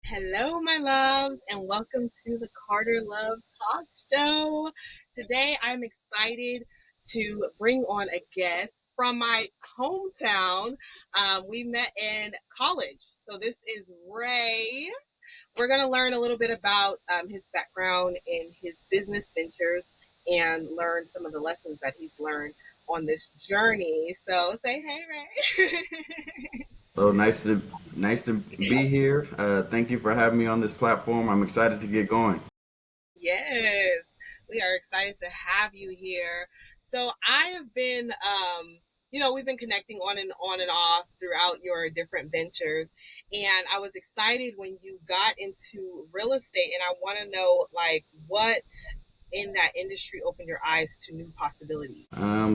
Hello, my loves, and welcome to the Carter Love Talk Show. Today, I'm excited to bring on a guest from my hometown. We met in college. So, this is Ray. We're going to learn a little bit about his background and his business ventures and learn some of the lessons that he's learned on this journey. So, say hey, Ray. So nice to be here. Thank you for having me on this platform. I'm excited to get going. Yes, we are excited to have you here. So I have been, we've been connecting on and off throughout your different ventures, and I was excited when you got into real estate, and I want to know like what in that industry opened your eyes to new possibilities.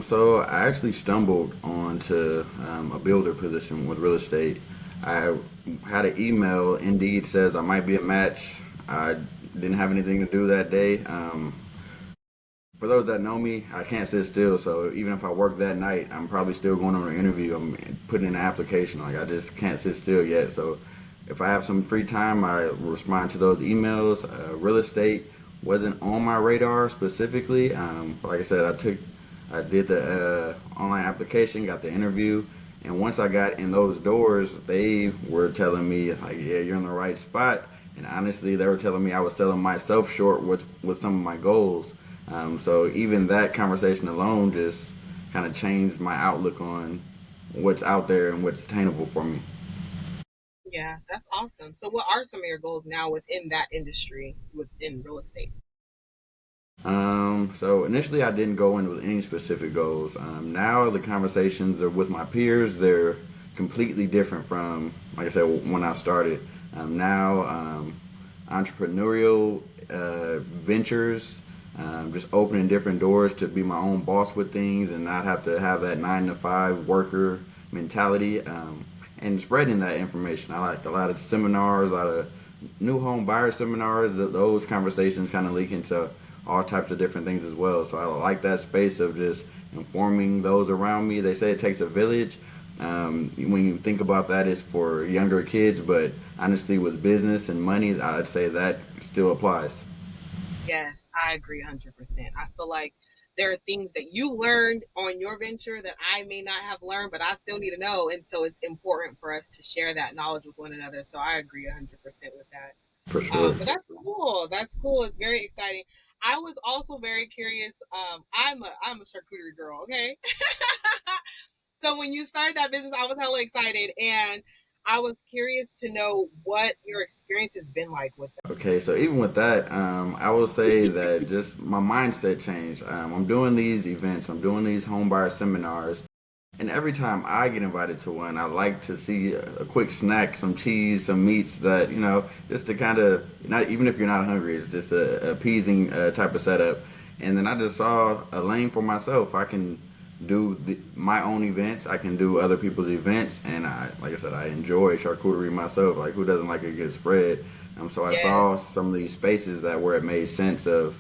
So I actually stumbled onto a builder position with real estate. I had an email. Indeed says I might be a match. I didn't have anything to do that day. For those that know me, I can't sit still. So even if I work that night, I'm probably still going on an interview. I'm putting in an application. Like I just can't sit still yet. So if I have some free time, I respond to those emails. Real estate wasn't on my radar specifically. But like I said, I did the online application, got the interview, and once I got in those doors, they were telling me like, yeah, you're in the right spot. And honestly, they were telling me I was selling myself short with some of my goals. So even that conversation alone just kind of changed my outlook on what's out there and what's attainable for me. Yeah, that's awesome. So what are some of your goals now within that industry, within real estate? So initially I didn't go in with any specific goals. Now the conversations are with my peers. They're completely different from, like I said, when I started. Now, entrepreneurial ventures, just opening different doors to be my own boss with things and not have to have that 9 to 5 worker mentality, and spreading that information. I like a lot of seminars, a lot of new home buyer seminars. Those conversations kind of leak into all types of different things as well. So I like that space of just informing those around me. They say it takes a village. When you think about that, it's for younger kids, but honestly, with business and money, I'd say that still applies. Yes, I agree 100%. I feel like there are things that you learned on your venture that I may not have learned, but I still need to know. And so it's important for us to share that knowledge with one another. So I agree 100% with that. For sure. But that's cool. That's cool. It's very exciting. I was also very curious. I'm a charcuterie girl. Okay. So when you started that business, I was hella excited, and I was curious to know what your experience has been like with Okay, so even with that, I will say that just my mindset changed. I'm doing these events, I'm doing these homebuyer seminars, and every time I get invited to one, I like to see a quick snack, some cheese, some meats that, just to kind of, not even if you're not hungry, it's just a appeasing type of setup. And then I just saw a lane for myself. I can do my own events, I can do other people's events, and like I said, I enjoy charcuterie myself. Like, who doesn't like a good spread? So I that. saw some of these spaces that where it made sense of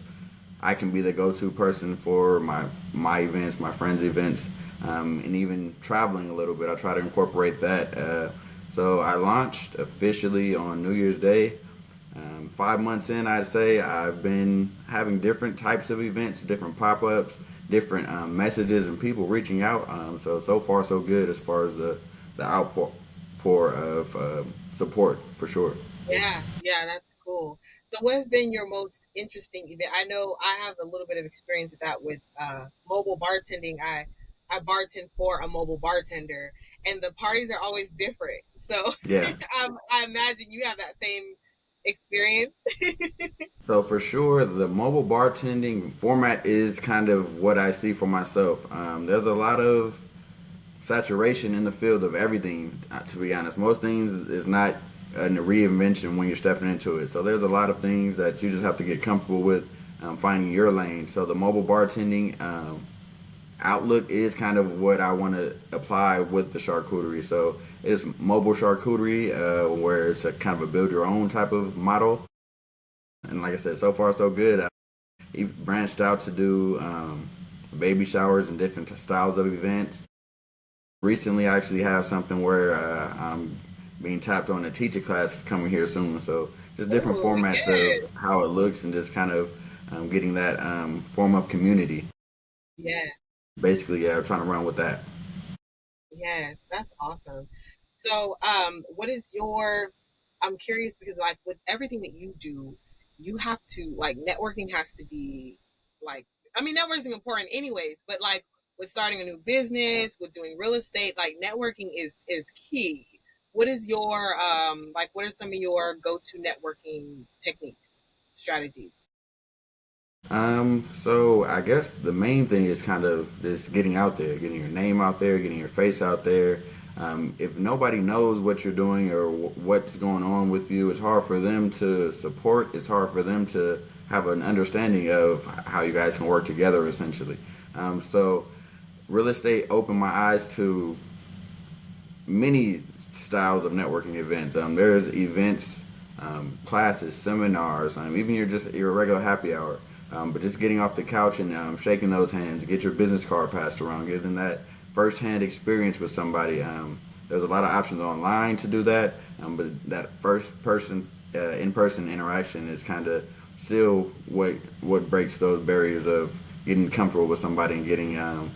I can be the go-to person for my events, my friends' events, and even traveling a little bit. I try to incorporate that. So I launched officially on New Year's Day. 5 months in, I'd say I've been having different types of events, different pop-ups, different messages, and people reaching out. So far so good as far as the outpour pour of support for sure. Yeah, yeah, that's cool. So what has been your most interesting event? I know I have a little bit of experience with that with mobile bartending. I bartend for a mobile bartender, and the parties are always different. So Yeah. I imagine you have that same experience. So for sure, the mobile bartending format is kind of what I see for myself. There's a lot of saturation in the field of everything. To be honest, most things is not a reinvention when you're stepping into it. So there's a lot of things that you just have to get comfortable with, finding your lane. So the mobile bartending outlook is kind of what I want to apply with the charcuterie. So it's mobile charcuterie, where it's a kind of a build your own type of model. And like I said, so far so good. He branched out to do baby showers and different styles of events. Recently, I actually have something where I'm being tapped on a teacher class coming here soon. So just different Oh, formats of yes, how it looks and just kind of getting that form of community. yes, Basically, yeah, trying to run with that. yes. That's awesome. So, what is your? I'm curious because like with everything that you do, you have to like networking has to be like. I mean, networking is important anyways, but like with starting a new business, with doing real estate, like networking is key. What is your like? What are some of your go-to networking techniques, strategies? So I guess the main thing is kind of just getting out there, getting your name out there, getting your face out there. If nobody knows what you're doing or what's going on with you, it's hard for them to support. It's hard for them to have an understanding of how you guys can work together, essentially. So real estate opened my eyes to many styles of networking events. There's events, classes, seminars, even your regular happy hour. But just getting off the couch and shaking those hands, get your business card passed around, getting that firsthand experience with somebody. There's a lot of options online to do that, but that first person, in-person interaction is kind of still what breaks those barriers of getting comfortable with somebody and getting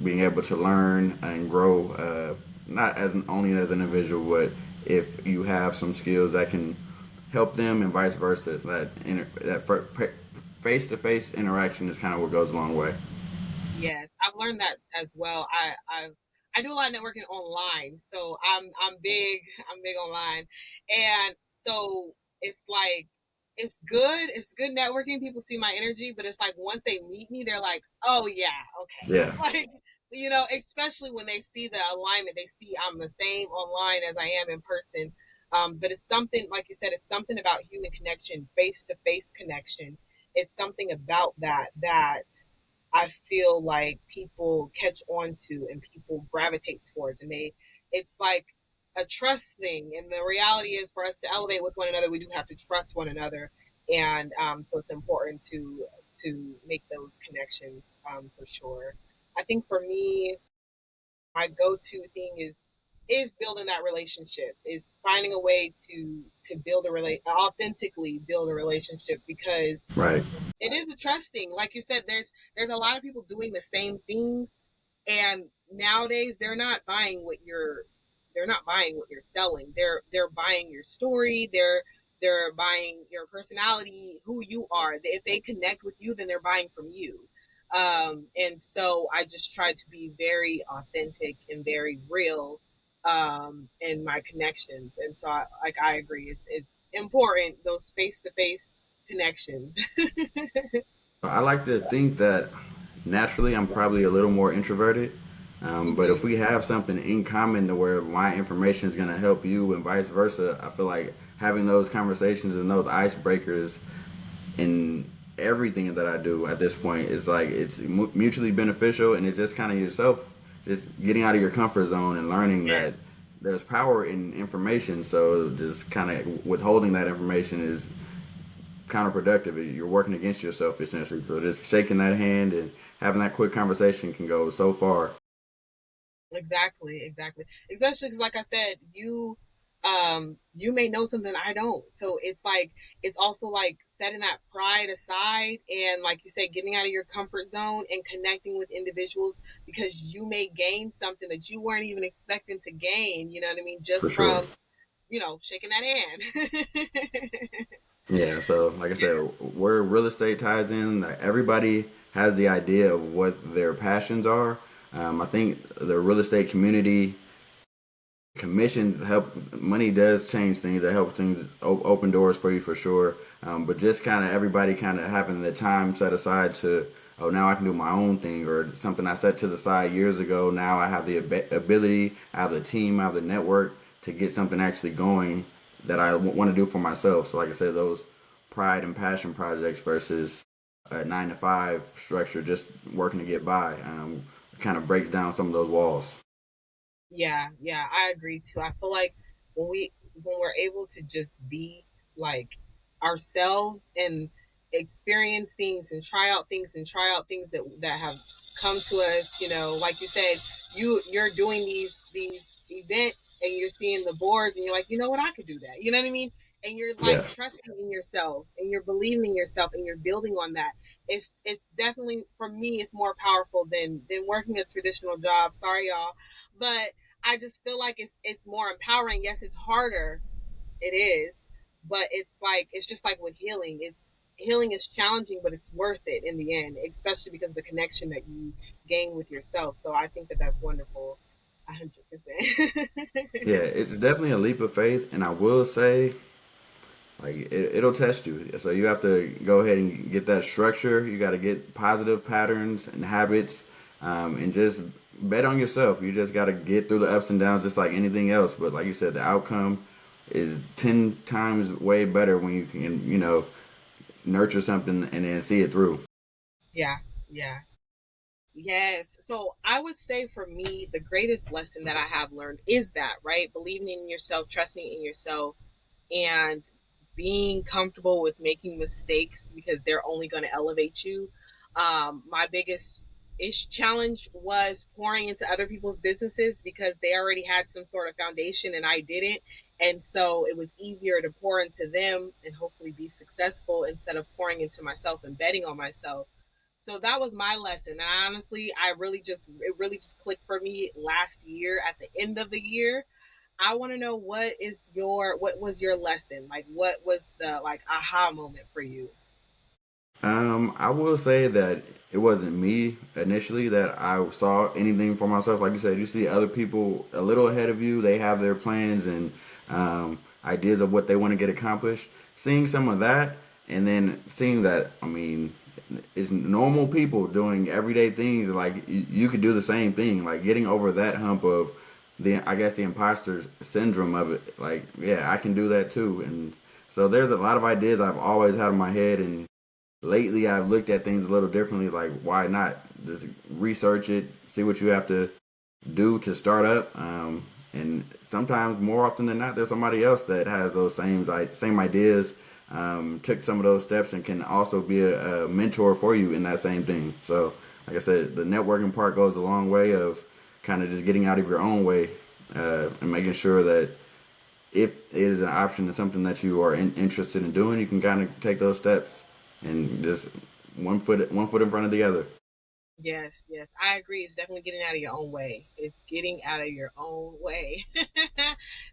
being able to learn and grow, not as only as an individual, but if you have some skills that can help them and vice versa. That face to face interaction is kind of what goes a long way. Yes, I've learned that as well. I do a lot of networking online, so I'm big online, and so it's like it's good networking. People see my energy, but it's like once they meet me, they're like, oh yeah, Yeah. okay, like especially when they see the alignment, they see I'm the same online as I am in person. But it's something like you said, it's something about human connection, face to face connection. It's something about that I feel like people catch on to and people gravitate towards, and it's like a trust thing. And the reality is, for us to elevate with one another, we do have to trust one another, and so it's important to make those connections for sure. I think for me, my go-to thing is building that relationship, is finding a way to build a authentically build a relationship because Right. it is a trust thing. Like you said, there's a lot of people doing the same things, and nowadays they're not buying what you're selling. They're buying your story. They're buying your personality, who you are. If they connect with you, then they're buying from you. And so I just try to be very authentic and very real in my connections. And so I agree. It's important, those face to face connections. I like to think that naturally I'm probably a little more introverted. But if Hmm. we have something in common to where my information is going to help you and vice versa, I feel like having those conversations and those icebreakers in everything that I do at this point is like it's mutually beneficial, and it's just kind of yourself just getting out of your comfort zone and learning Yeah, that there's power in information. So just kind of withholding that information is counterproductive. You're working against yourself essentially. So just shaking that hand and having that quick conversation can go so far. exactly, exactly. Especially because, like I said, you may know something I don't. So it's like it's also like setting that pride aside and, like you said, getting out of your comfort zone and connecting with individuals because you may gain something that you weren't even expecting to gain. You know what I mean? For Just sure. from shaking that hand. Yeah, so like I said, where real estate ties in, like, everybody has the idea of what their passions are. I think the real estate community commissions help. Money does change things. That helps things open doors for you for sure. But just kind of everybody kind of having the time set aside to, oh, now I can do my own thing, or something I set to the side years ago. Now I have the ability, I have the team, I have the network to get something actually going that I want to do for myself. So like I said, those pride and passion projects versus a 9 to 5 structure, just working to get by, kind of breaks down some of those walls. Yeah, yeah, I agree too. I feel like when we're able to just be like ourselves and experience things and try out things that have come to us, like you said, you're doing these events and you're seeing the boards and you're like, you know what, I could do that. You know what I mean? And you're like Yeah. trusting in yourself and you're believing in yourself and you're building on that. It's definitely, for me, it's more powerful than working a traditional job. Sorry y'all. But I just feel like it's more empowering. Yes, it's harder. It is. But it's like it's just like with healing. It's healing is challenging, but it's worth it in the end, especially because of the connection that you gain with yourself. So I think that that's wonderful. 100%. Yeah, it's definitely a leap of faith, and I will say, like, it'll test you. So you have to go ahead and get that structure. You got to get positive patterns and habits, and just bet on yourself. You just got to get through the ups and downs, just like anything else. But like you said, the outcome is 10 times way better when you can, nurture something and then see it through. Yeah, yeah. Yes. So I would say for me, the greatest lesson that I have learned is that, right? Believing in yourself, trusting in yourself, and being comfortable with making mistakes because they're only going to elevate you. My biggest challenge was pouring into other people's businesses because they already had some sort of foundation and I didn't. And so it was easier to pour into them and hopefully be successful instead of pouring into myself and betting on myself. So that was my lesson. And honestly, it really just clicked for me last year at the end of the year. I want to know what was your lesson? Like what was the like aha moment for you? I will say that it wasn't me initially that I saw anything for myself. Like you said, you see other people a little ahead of you. They have their plans and ideas of what they want to get accomplished. Seeing some of that, and then seeing that, I mean, it's normal people doing everyday things. Like you could do the same thing. Like getting over that hump of I guess the imposter syndrome of it. Like, yeah, I can do that too. And so there's a lot of ideas I've always had in my head, and lately I've looked at things a little differently. Like, why not just research it, see what you have to do to start up? And sometimes, more often than not, there's somebody else that has those same ideas, took some of those steps, and can also be a mentor for you in that same thing. So, like I said, the networking part goes a long way of kind of just getting out of your own way, and making sure that if it is an option and something that you are interested in doing, you can kind of take those steps and just one foot in front of the other. Yes, yes, I agree. It's definitely getting out of your own way. It's getting out of your own way.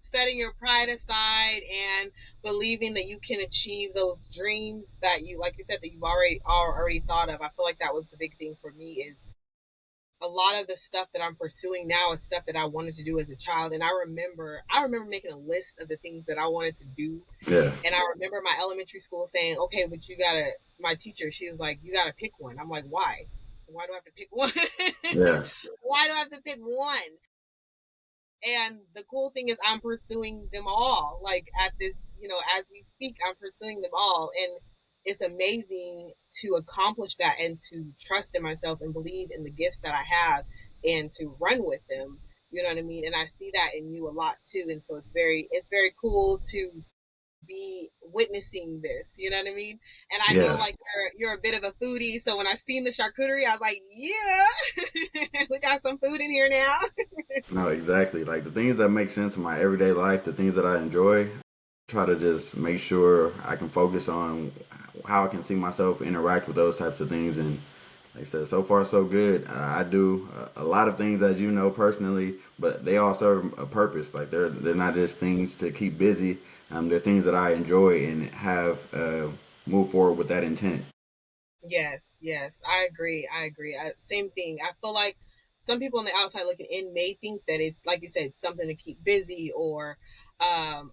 Setting your pride aside and believing that you can achieve those dreams that you, like you said, that you've already thought of. I feel like that was the big thing for me is a lot of the stuff that I'm pursuing now is stuff that I wanted to do as a child. And I remember making a list of the things that I wanted to do. Yeah, And I remember my elementary school saying, okay, but you gotta, my teacher, she was like, you gotta pick one. I'm like, why? Why do I have to pick one? yeah, Why do I have to pick one? And the cool thing is I'm pursuing them all. Like at this, as we speak, I'm pursuing them all. And it's amazing to accomplish that and to trust in myself and believe in the gifts that I have and to run with them. You know what I mean? And I see that in you a lot too. And so it's very cool to be witnessing this. You know what I mean? And I know yeah. like you're a bit of a foodie, so when I seen the charcuterie, I was like, yeah, we got some food in here now. No, exactly. Like the things that make sense in my everyday life, the things that I enjoy, try to just make sure I can focus on how I can see myself interact with those types of things. And like I said, so far so good. I do a lot of things, as you know, personally, but they all serve a purpose. Like they're not just things to keep busy. They're things that I enjoy and have move forward with that intent. Yes, yes, I agree. I agree. Same thing. I feel like some people on the outside looking in may think that it's like you said, something to keep busy, or I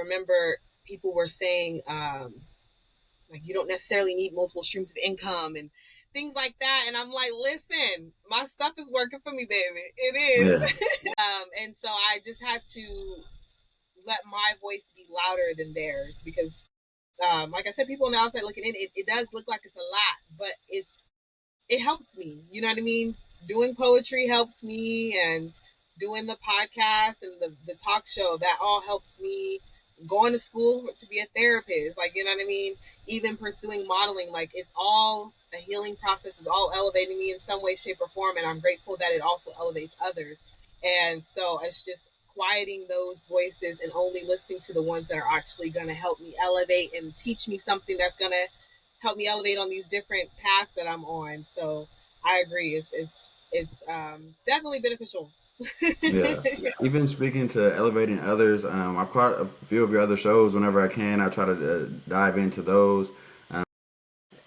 remember people were saying like you don't necessarily need multiple streams of income and things like that, and I'm like, listen, my stuff is working for me, baby. It is. Yeah, And so I just had to let my voice be louder than theirs because like I said, people on the outside looking in, it does look like it's a lot, but it helps me. You know what I mean? Doing poetry helps me, and doing the podcast and the talk show, that all helps me. Going to school to be a therapist, like, you know what I mean? Even pursuing modeling, like, it's all a healing process, is all elevating me in some way, shape, or form. And I'm grateful that it also elevates others. And so it's just quieting those voices and only listening to the ones that are actually going to help me elevate and teach me something that's going to help me elevate on these different paths that I'm on. So I agree. It's definitely beneficial. Yeah. Even speaking to elevating others, I've caught a few of your other shows whenever I can. I try to dive into those.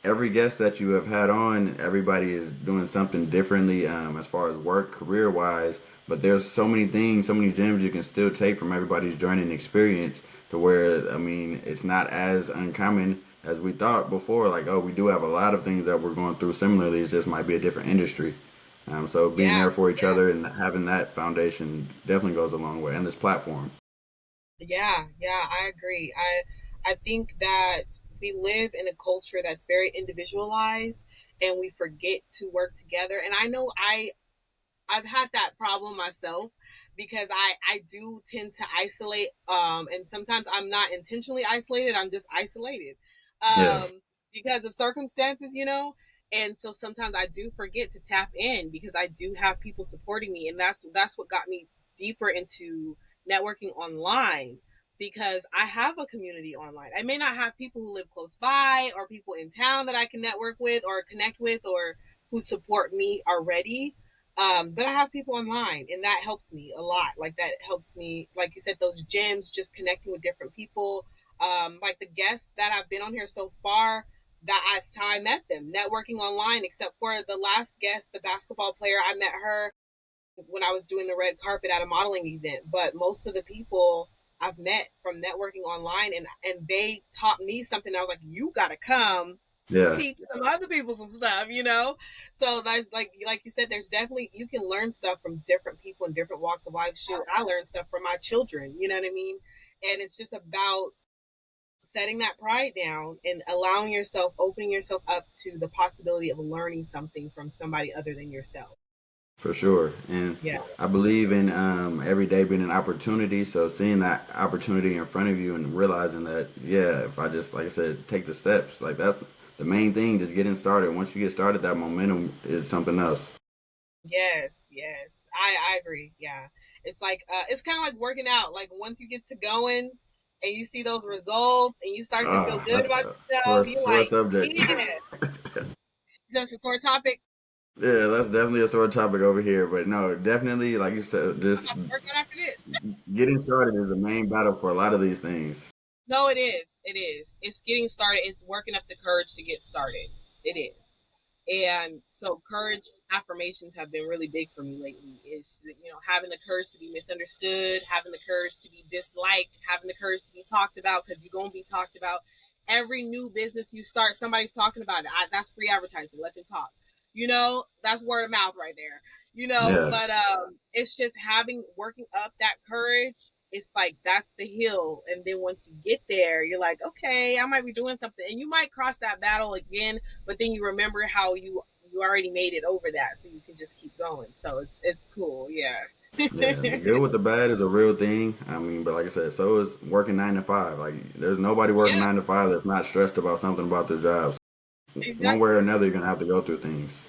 Every guest that you have had on, everybody is doing something differently as far as work, career wise. But there's so many things, so many gems you can still take from everybody's journey and experience to where, I mean, it's not as uncommon as we thought before. Like, oh, we do have a lot of things that we're going through similarly. It just might be a different industry. So being Yeah, there for each yeah, other and having that foundation definitely goes a long way. And this platform. yeah. I agree. I think that we live in a culture that's very individualized, and we forget to work together. And I know I've had that problem myself because I do tend to isolate, and sometimes I'm not intentionally isolated, I'm just isolated Yeah. because of circumstances, and so sometimes I do forget to tap in because I do have people supporting me, and that's what got me deeper into networking online, because I have a community online. I may not have people who live close by or people in town that I can network with or connect with or who support me already, but I have people online, and that helps me a lot. Like, that helps me, like you said, those gems, just connecting with different people. Like the guests that I've been on here so far, that's how I met them, networking online. Except for the last guest, the basketball player, I met her when I was doing the red carpet at a modeling event. But most of the people I've met from networking online, and they taught me something. I was like, you gotta come Yeah, teach some other people some stuff. So that's like you said, there's definitely, you can learn stuff from different people in different walks of life. Shoot, I learned stuff from my children, you know what I mean? And it's just about setting that pride down and allowing yourself, opening yourself up to the possibility of learning something from somebody other than yourself. for sure. And Yeah. I believe in every day being an opportunity. So seeing that opportunity in front of you and realizing that, yeah, if I just, like I said, take the steps, like that's the main thing, just getting started. Once you get started, that momentum is something else. Yes, yes. I agree. Yeah. It's like it's kind of like working out. Like, once you get to going and you see those results and you start to feel good That's about a yourself, you're sore like, subject. yeah. That's a sore topic. Yeah, that's definitely a sore topic over here. But no, definitely, like you said, I'm just about to work out after this. getting started is the main battle for a lot of these things. No, it is. It is. It's getting started. It's working up the courage to get started. It is. And so courage affirmations have been really big for me lately. It's, having the courage to be misunderstood, having the courage to be disliked, having the courage to be talked about, because you're going to be talked about. Every new business you start, somebody's talking about it. That's free advertising. Let them talk. That's word of mouth right there. Yeah, But it's just working up that courage. It's like that's the hill, and then once you get there, you're like, okay, I might be doing something, and you might cross that battle again, but then you remember how you already made it over that, so you can just keep going. So it's cool, yeah. yeah. The good with the bad is a real thing. I mean, but like I said, so is working 9 to 5. Like, there's nobody working Yeah, 9 to 5 that's not stressed about something about their job. One way or exactly, another, you're gonna have to go through things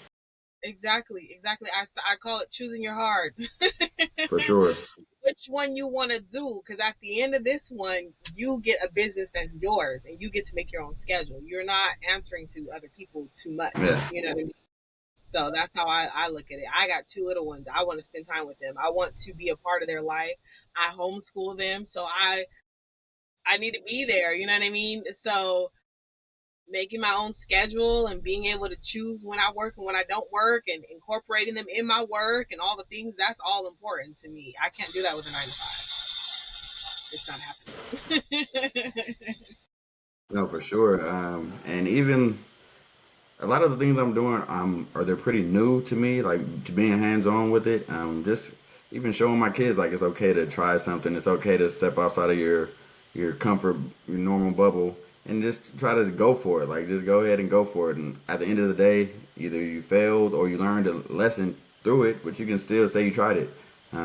exactly. I call it choosing your heart. for sure. Which one you want to do, because at the end of this one, you get a business that's yours, and you get to make your own schedule. You're not answering to other people too much. Yeah, You know what I mean? So that's how I look at it. I got two little ones. I want to spend time with them. I want to be a part of their life. I homeschool them, so I need to be there. You know what I mean? So making my own schedule and being able to choose when I work and when I don't work, and incorporating them in my work and all the things, that's all important to me. I can't do that with a 9 to 5. It's not happening. no, for sure. And even a lot of the things I'm doing, are they're pretty new to me, like to being hands on with it. Just even showing my kids like it's okay to try something. It's okay to step outside of your comfort, your normal bubble, and just try to go for it. Like, just go ahead and go for it. And at the end of the day, either you failed or you learned a lesson through it, but you can still say you tried it.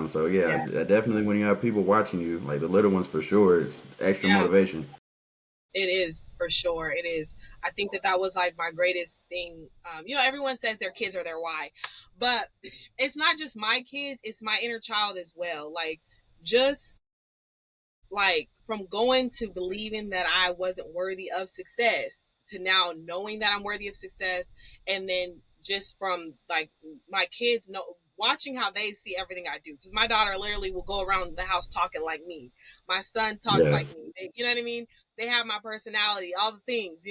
So yeah, Yeah, definitely when you have people watching you, like the little ones for sure, it's extra yeah. motivation. It is, for sure. It is. I think that was like my greatest thing. Everyone says their kids are their why, but it's not just my kids. It's my inner child as well. Like, just like from going to believing that I wasn't worthy of success to now knowing that I'm worthy of success, and then just from like my kids know watching how they see everything I do, because my daughter literally will go around the house talking like me, my son talks Yeah. like me, you know what I mean, they have my personality, all the things,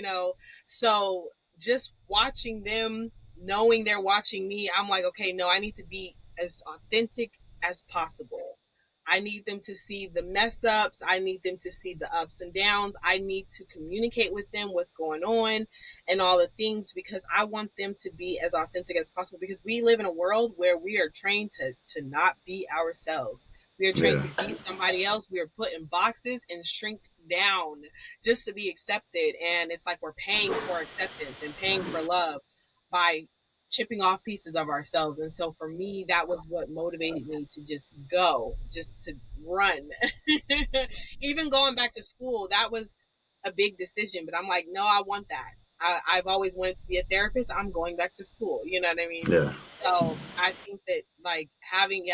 so just watching them, knowing they're watching me, I'm like, okay, no, I need to be as authentic as possible. I need them to see the mess ups. I need them to see the ups and downs. I need to communicate with them what's going on and all the things, because I want them to be as authentic as possible, because we live in a world where we are trained to not be ourselves. We are trained Yeah. to be somebody else. We are put in boxes and shrink down just to be accepted. And it's like we're paying for acceptance and paying for love by chipping off pieces of ourselves. And so for me, that was what motivated me to just go, just to run. Even going back to school, that was a big decision, but I'm like, no, I want that. I've always wanted to be a therapist. I'm going back to school. You know what I mean? Yeah. So I think that like having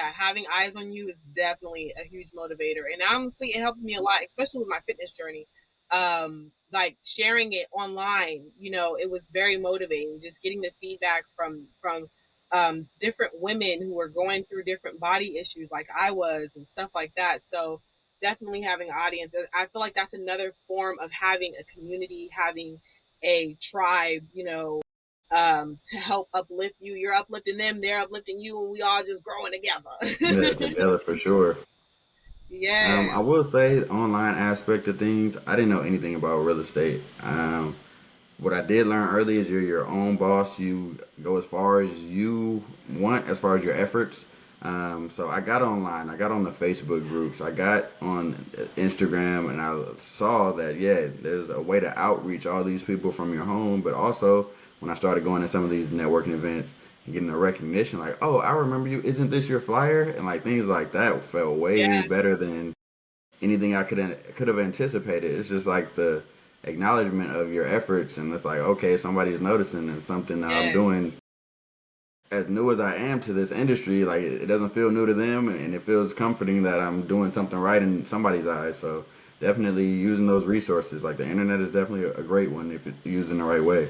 eyes on you is definitely a huge motivator. And honestly, it helped me a lot, especially with my fitness journey. Like sharing it online, it was very motivating. Just getting the feedback from different women who were going through different body issues like I was and stuff like that. So definitely having an audience. I feel like that's another form of having a community, having a tribe, to help uplift you. You're uplifting them, they're uplifting you, and we all just growing Yeah. together. Together for sure. I Yes. will say the online aspect of things. I didn't know anything about real estate. What I did learn early is you're your own boss. You go as far as you want, as far as your efforts. So I got online. I got on the Facebook groups. I got on Instagram, and I saw that yeah, there's a way to outreach all these people from your home. But also, when I started going to some of these networking events and getting the recognition, like, oh, I remember you. Isn't this your flyer? And like things like that felt way Yeah. better than anything I could have anticipated. It's just like the acknowledgement of your efforts, and it's like okay, somebody's noticing, and something that I'm Yes. doing as new as I am to this industry, like it doesn't feel new to them, and it feels comforting that I'm doing something right in somebody's eyes. So definitely using those resources, like the internet, is definitely a great one if it's used in the right way.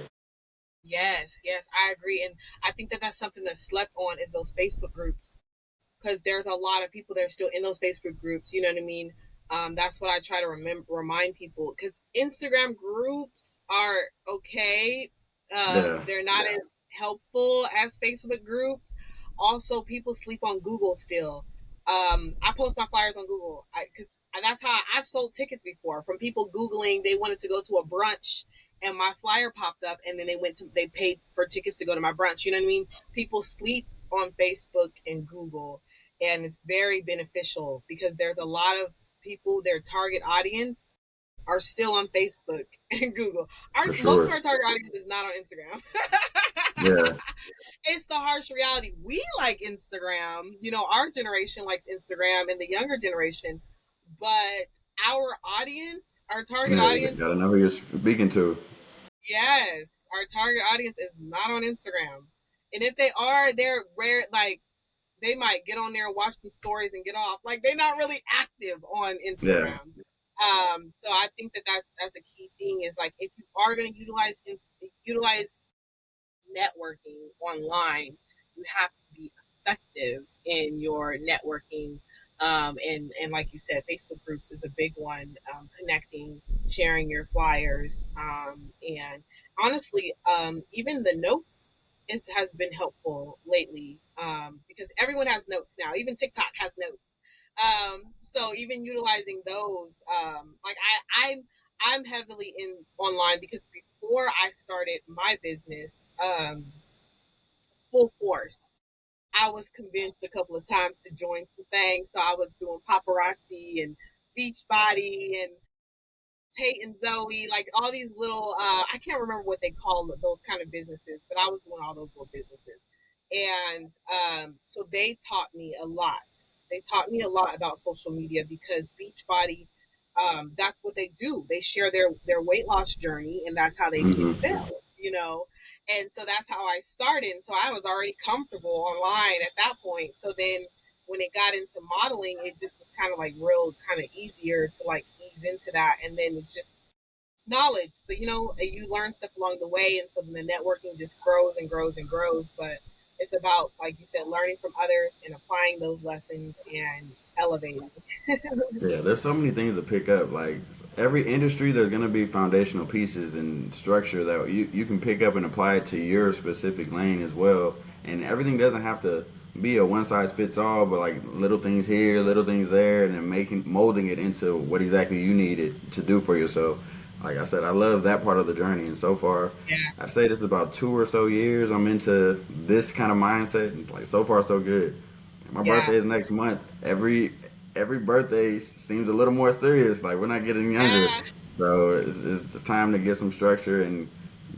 Yes. Yes. I agree. And I think that that's something that's slept on is those Facebook groups, because there's a lot of people that are still in those Facebook groups. You know what I mean? That's what I try to remind people, because Instagram groups are okay. Yeah, They're not as helpful as Facebook groups. Also, people sleep on Google still. I post my flyers on Google because that's how I've sold tickets before, from people Googling they wanted to go to a brunch, and my flyer popped up, and then they paid for tickets to go to my brunch. You know what I mean? People sleep on Facebook and Google, and it's very beneficial because there's a lot of people, their target audience are still on Facebook and Google. for Most of sure. our target audience is not on Instagram. Yeah, It's the harsh reality. We like Instagram. Our generation likes Instagram and the younger generation, but our audience, our target yeah, you audience, gotta know who you're speaking to. yes, our target audience is not on Instagram. And if they are, they're rare. Like they might get on there and watch some stories and get off. Like they're not really active on Yeah, Instagram. So I think that that's a key thing, is like if you are going to utilize networking online, you have to be effective in your networking. And like you said, Facebook groups is a big one. Connecting, sharing your flyers, and honestly, even the notes has been helpful lately, because everyone has notes now. Even TikTok has notes. So even utilizing those, like I'm heavily in online, because before I started my business, full force, I was convinced a couple of times to join some things. So I was doing paparazzi and Beachbody and Tate and Zoe, like all these little, I can't remember what they call those kind of businesses, but I was doing all those little businesses. And so they taught me a lot. They taught me a lot about social media, because Beachbody, that's what they do. They share their weight loss journey, and that's how they get hmm sales. And so that's how I started. So I was already comfortable online at that point. So then when it got into modeling, it just was kind of like real kind of easier to like ease into that. And then it's just knowledge. So, you learn stuff along the way. And so then the networking just grows and grows and grows. But it's about, like you said, learning from others and applying those lessons and elevating. Yeah, there's so many things to pick up. Like every industry, there's gonna be foundational pieces and structure that you can pick up and apply it to your specific lane as well. And everything doesn't have to be a one size fits all, but like little things here, little things there, and then molding it into what exactly you need it to do for yourself. Like I said, I love that part of the journey, and so far, Yeah. I'd say this is about 2 or so years. I'm into this kind of mindset, and like so far so good. My Yeah. birthday is next month. Every birthday seems a little more serious. Like we're not getting younger, Yeah. so it's time to get some structure and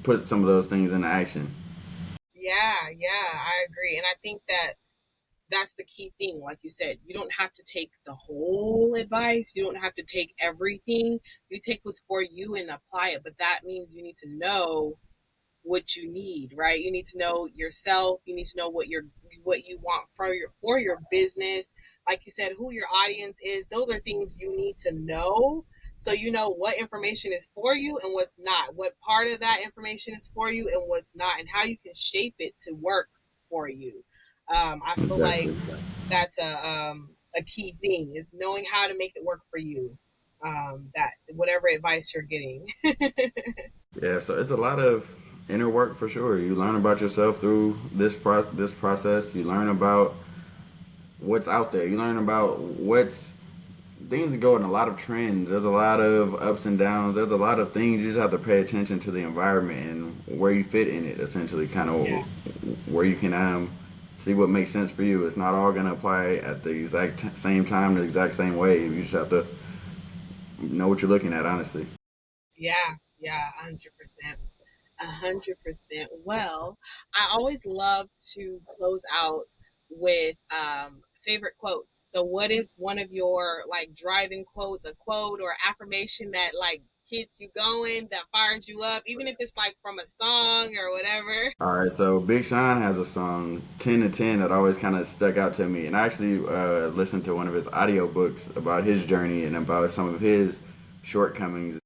put some of those things into action. Yeah. Yeah. I agree. And I think that that's the key thing. Like you said, you don't have to take the whole advice, you don't have to take everything. You take what's for you and apply it. But that means you need to know what you need, right? You need to know yourself. You need to know what you want for your business. Like you said, who your audience is. Those are things you need to know. So you know what information is for you and what's not. What part of that information is for you and what's not, and how you can shape it to work for you. I feel like Exactly. that's a key thing is knowing how to make it work for you. That whatever advice you're getting. Yeah, so it's a lot of inner work for sure. You learn about yourself through this process. You learn about what's out there. You learn about what's things go in a lot of trends. There's a lot of ups and downs. There's a lot of things you just have to pay attention to the environment and where you fit in it. Essentially, kind Yeah. of where you can see what makes sense for you. It's not all gonna apply at the same time, the exact same way. You just have to know what you're looking at, honestly. Yeah, yeah, 100%. 100%. Well, I always love to close out with favorite quotes. So, what is one of your like driving quotes, a quote or affirmation that like gets you going, that fires you up, even if it's like from a song or whatever? All right, so Big Sean has a song 10 to 10 that always kind of stuck out to me. And I actually listened to one of his audiobooks about his journey and about some of his shortcomings.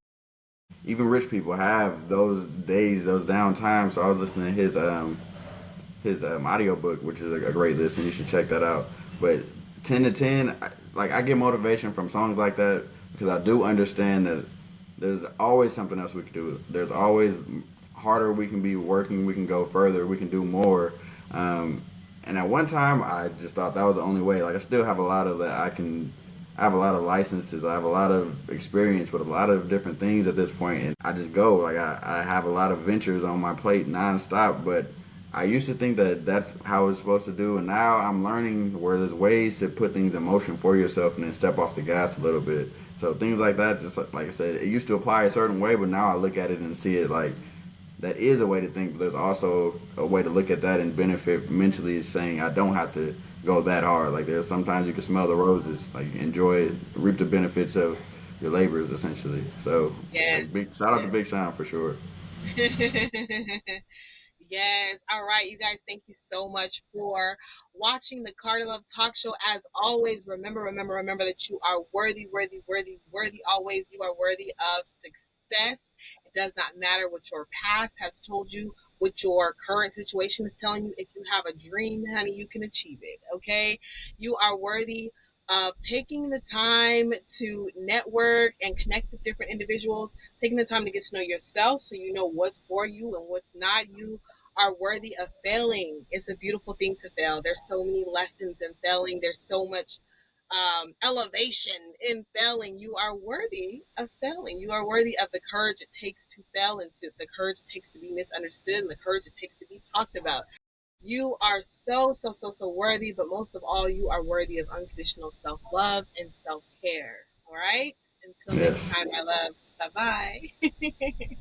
Even rich people have those days, those down times. So I was listening to his audiobook, which is a great listen. You should check that out. But 10 to 10, like I get motivation from songs like that because I do understand that there's always something else we can do. There's always harder we can be working. We can go further. We can do more. Um, and at one time, I just thought that was the only way. Like I still have a lot of that. I have a lot of licenses. I have a lot of experience with a lot of different things at this point, and I just go. Like I have a lot of ventures on my plate nonstop. But I used to think that that's how it's supposed to do, and now I'm learning where there's ways to put things in motion for yourself and then step off the gas a little bit. So things like that, just like I said, it used to apply a certain way, but now I look at it and see it like that is a way to think, but there's also a way to look at that and benefit mentally, saying I don't have to go that hard. Like there's sometimes you can smell the roses, like enjoy, reap the benefits of your labors, essentially. So, Yes. like big shout out to Big Sean for sure. Yes. All right, you guys, thank you so much for watching the Carter Love Talk Show. As always, remember that you are worthy, worthy, worthy, worthy. Always, you are worthy of success. It does not matter what your past has told you, what your current situation is telling you. If you have a dream, honey, you can achieve it. Okay? You are worthy of taking the time to network and connect with different individuals, taking the time to get to know yourself so you know what's for you and what's not. You are worthy of failing. It's a beautiful thing to fail. There's so many lessons in failing. There's so much elevation in failing. You are worthy of failing. You are worthy of the courage it takes to fail, and to the courage it takes to be misunderstood, and the courage it takes to be talked about. You are so, so, so, so worthy, but most of all, you are worthy of unconditional self love and self care. All right? Until next Yes. time, my loves. Bye bye.